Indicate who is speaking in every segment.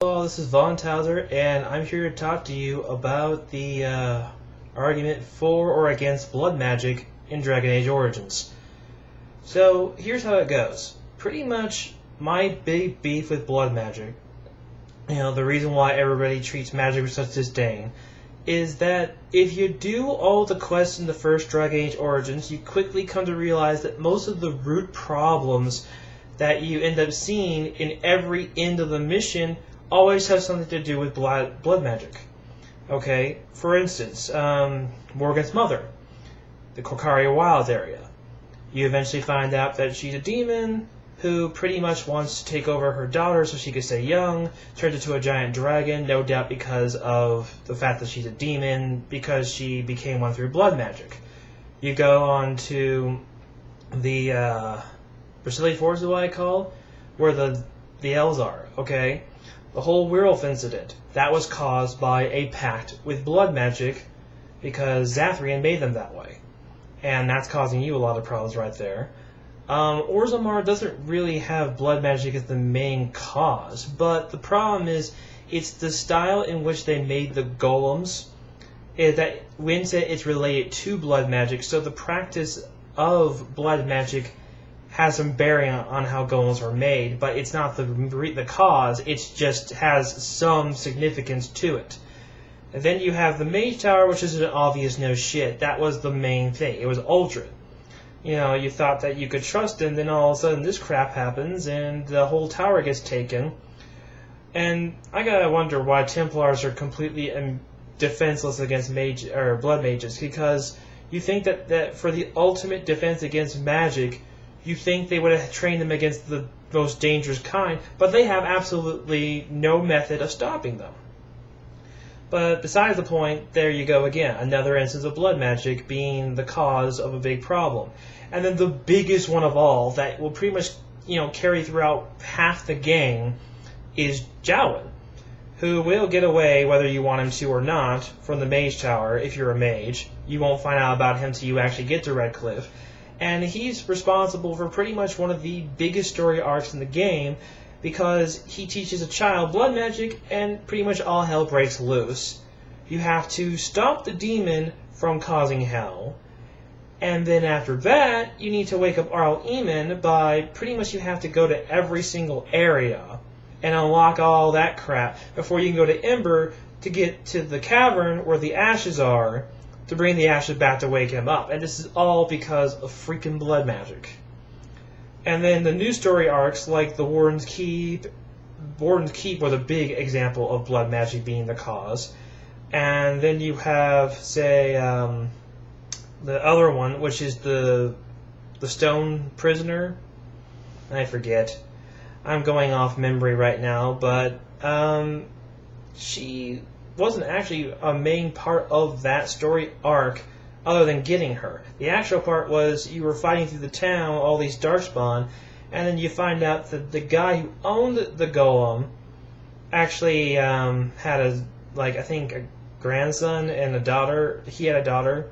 Speaker 1: Hello, this is Von Tauser, and I'm here to talk to you about the argument for or against blood magic in Dragon Age Origins. So, here's how it goes. Pretty much, my big beef with blood magic, the reason why everybody treats magic with such disdain, is that if you do all the quests in the first Dragon Age Origins, you quickly come to realize that most of the root problems that you end up seeing in every end of the mission always have something to do with blood magic. Okay, for instance, Morgan's mother, the Korcaria Wilds area. You eventually find out that she's a demon who pretty much wants to take over her daughter so she can stay young, turns into a giant dragon, no doubt because of the fact that she's a demon, because she became one through blood magic. You go on to the Brasilia Forest, is what I call, where the elves are, okay? The whole werewolf incident, that was caused by a pact with blood magic because Zathrian made them that way. And that's causing you a lot of problems right there. Orzammar doesn't really have blood magic as the main cause, but the problem is it's the style in which they made the golems that it's related to blood magic, so the practice of blood magic has some bearing on how golems are made, but it's not the cause, it just has some significance to it. And then you have the Mage Tower, which is an obvious no shit. That was the main thing. It was Uldred. You thought that you could trust him, then all of a sudden this crap happens, and the whole tower gets taken. And I gotta wonder why Templars are completely defenseless against blood mages, because you think that for the ultimate defense against magic, you think they would have trained them against the most dangerous kind, but they have absolutely no method of stopping them. But besides the point, there you go again, another instance of blood magic being the cause of a big problem. And then the biggest one of all, that will pretty much carry throughout half the game, is Jowen, who will get away, whether you want him to or not, from the Mage Tower if you're a mage. You won't find out about him till you actually get to Redcliffe. And he's responsible for pretty much one of the biggest story arcs in the game, because he teaches a child blood magic and pretty much all hell breaks loose. You have to stop the demon from causing hell, and then after that you need to wake up Arl Eamon by pretty much you have to go to every single area and unlock all that crap before you can go to Ember to get to the cavern where the ashes are, to bring the ashes back to wake him up. And this is all because of freaking blood magic. And then the new story arcs, like the Warden's Keep was a big example of blood magic being the cause. And then you have, say, the other one, which is the Stone Prisoner. I forget. I'm going off memory right now, but she wasn't actually a main part of that story arc other than getting her. The actual part was you were fighting through the town, all these darkspawn, and then you find out that the guy who owned the golem actually had I think a grandson and a daughter. He had a daughter,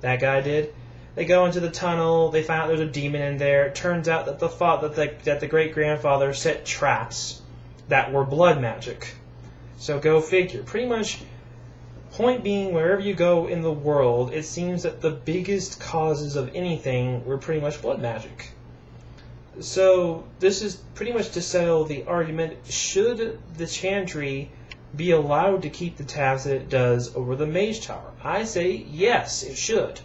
Speaker 1: that guy did. They go into the tunnel, they find out there's a demon in there. It turns out that the great-grandfather set traps that were blood magic. So go figure. Pretty much, point being, wherever you go in the world, it seems that the biggest causes of anything were pretty much blood magic. So this is pretty much to settle the argument, should the Chantry be allowed to keep the tabs that it does over the Mage Tower? I say yes, it should.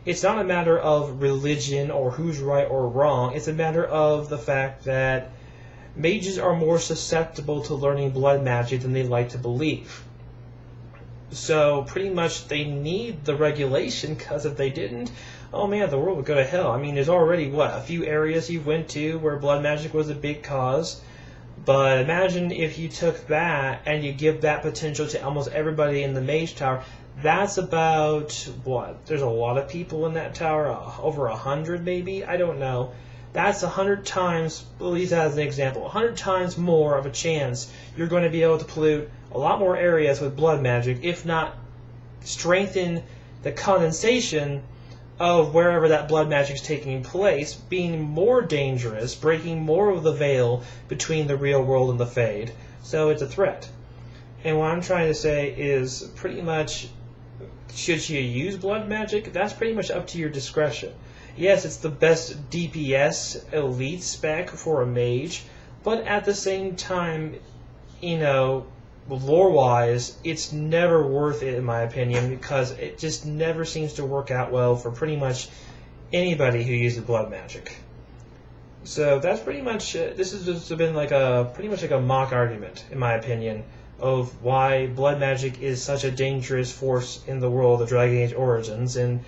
Speaker 1: It's not a matter of religion or who's right or wrong. It's a matter of the fact that mages are more susceptible to learning blood magic than they like to believe. So pretty much they need the regulation, because if they didn't, oh man, the world would go to hell. I mean, there's already, a few areas you went to where blood magic was a big cause. But imagine if you took that and you give that potential to almost everybody in the Mage Tower. That's about, there's a lot of people in that tower, over 100 maybe? I don't know. That's 100 times, at least as an example, 100 times more of a chance you're going to be able to pollute a lot more areas with blood magic, if not strengthen the condensation of wherever that blood magic is taking place, being more dangerous, breaking more of the veil between the real world and the Fade. So it's a threat. And what I'm trying to say is pretty much, should you use blood magic? That's pretty much up to your discretion. Yes, it's the best DPS elite spec for a mage, but at the same time, lore-wise, it's never worth it in my opinion, because it just never seems to work out well for pretty much anybody who uses blood magic. So that's pretty much, this has just been pretty much like a mock argument, in my opinion, of why blood magic is such a dangerous force in the world of Dragon Age Origins, and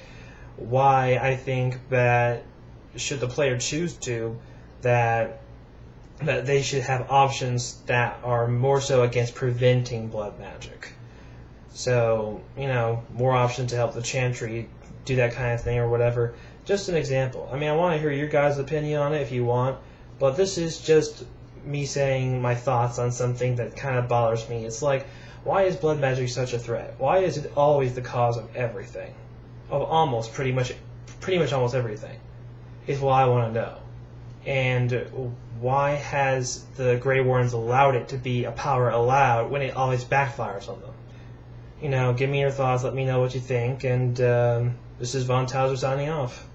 Speaker 1: why I think that should the player choose to, that they should have options that are more so against preventing blood magic. So, more options to help the Chantry do that kind of thing or whatever. Just an example. I mean, I want to hear your guys' opinion on it if you want, but this is just me saying my thoughts on something that kind of bothers me. It's like, why is blood magic such a threat? Why is it always the cause of everything? Of pretty much almost everything, is what I want to know. And why has the Grey Warrens allowed it to be a power allowed when it always backfires on them? Give me your thoughts, let me know what you think, and this is Von Tauser signing off.